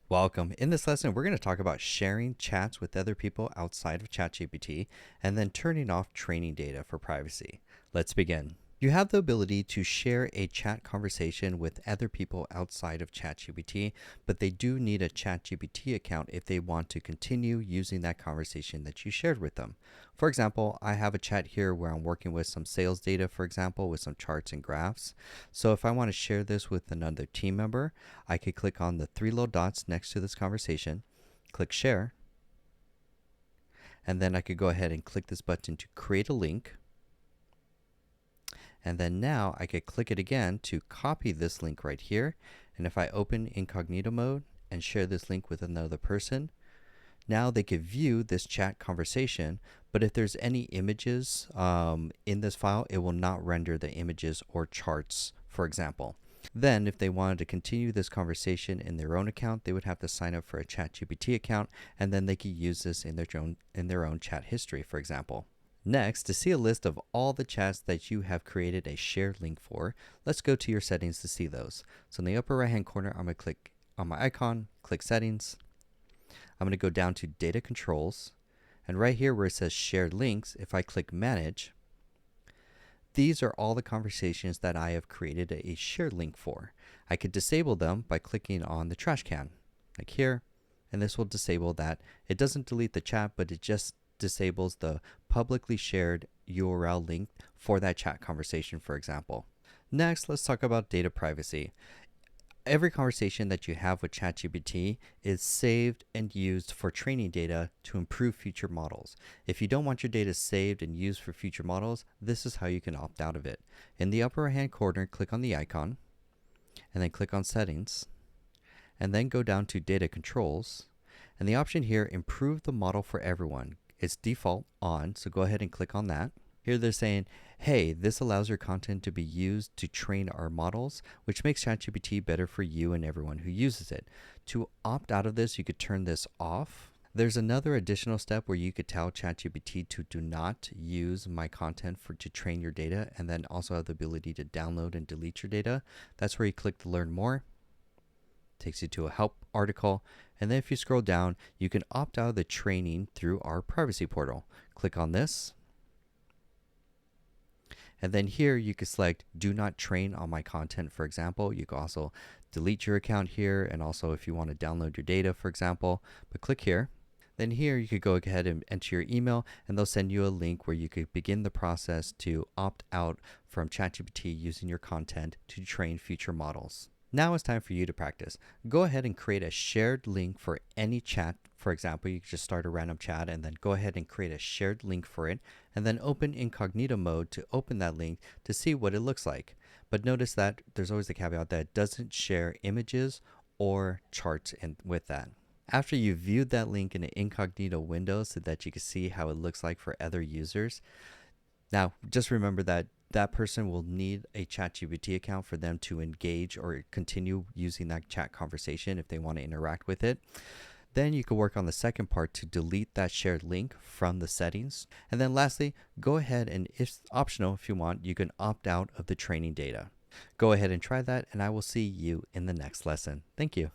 Welcome. In this lesson, we're going to talk about sharing chats with other people outside of ChatGPT and then turning off training data for privacy. Let's begin. You have the ability to share a chat conversation with other people outside of ChatGPT, but they do need a ChatGPT account if they want to continue using that conversation that you shared with them. For example, I have a chat here where I'm working with some sales data, for example, with some charts and graphs. So if I want to share this with another team member, I could click on the three little dots next to this conversation, click share, and then I could go ahead and click this button to create a link. And then now I could click it again to copy this link right here. And if I open incognito mode and share this link with another person, now they could view this chat conversation, but if there's any images in this file, it will not render the images or charts, for example. Then if they wanted to continue this conversation in their own account, they would have to sign up for a ChatGPT account, and then they could use this in their own chat history, for example. Next, to see a list of all the chats that you have created a shared link for, let's go to your settings to see those. So in the upper right hand corner, I'm going to click on my icon, click settings. I'm going to go down to data controls, and right here where it says shared links, if I click manage, these are all the conversations that I have created a shared link for. I could disable them by clicking on the trash can, like here, and this will disable that. It doesn't delete the chat, but it just disables the publicly shared URL link for that chat conversation, for example. Next, let's talk about data privacy. Every conversation that you have with ChatGPT is saved and used for training data to improve future models. If you don't want your data saved and used for future models, this is how you can opt out of it. In the upper right hand corner, click on the icon, and then click on settings, and then go down to data controls, and the option here, improve the model for everyone. It's default on, so go ahead and click on that. Here they're saying, hey, this allows your content to be used to train our models, which makes ChatGPT better for you and everyone who uses it. To opt out of this, you could turn this off. There's another additional step where you could tell ChatGPT to do not use my content to train your data, and then also have the ability to download and delete your data. That's where you click to learn more. Takes you to a help article, and then if you scroll down, you can opt out of the training through our privacy portal. Click on this, and then here you can select do not train on my content, for example. You can also delete your account here, and also if you want to download your data, for example, but click here. Then here you could go ahead and enter your email, and they'll send you a link where you could begin the process to opt out from ChatGPT using your content to train future models. Now it's time for you to practice. Go ahead and create a shared link for any chat. For example, you can just start a random chat and then go ahead and create a shared link for it, and then open incognito mode to open that link to see what it looks like. But notice that there's always the caveat that it doesn't share images or charts with that. After you've viewed that link in an incognito window so that you can see how it looks like for other users, now just remember that that person will need a ChatGPT account for them to engage or continue using that chat conversation if they want to interact with it. Then you can work on the second part to delete that shared link from the settings. And then lastly, go ahead and, if optional, if you want, you can opt out of the training data. Go ahead and try that, and I will see you in the next lesson. Thank you.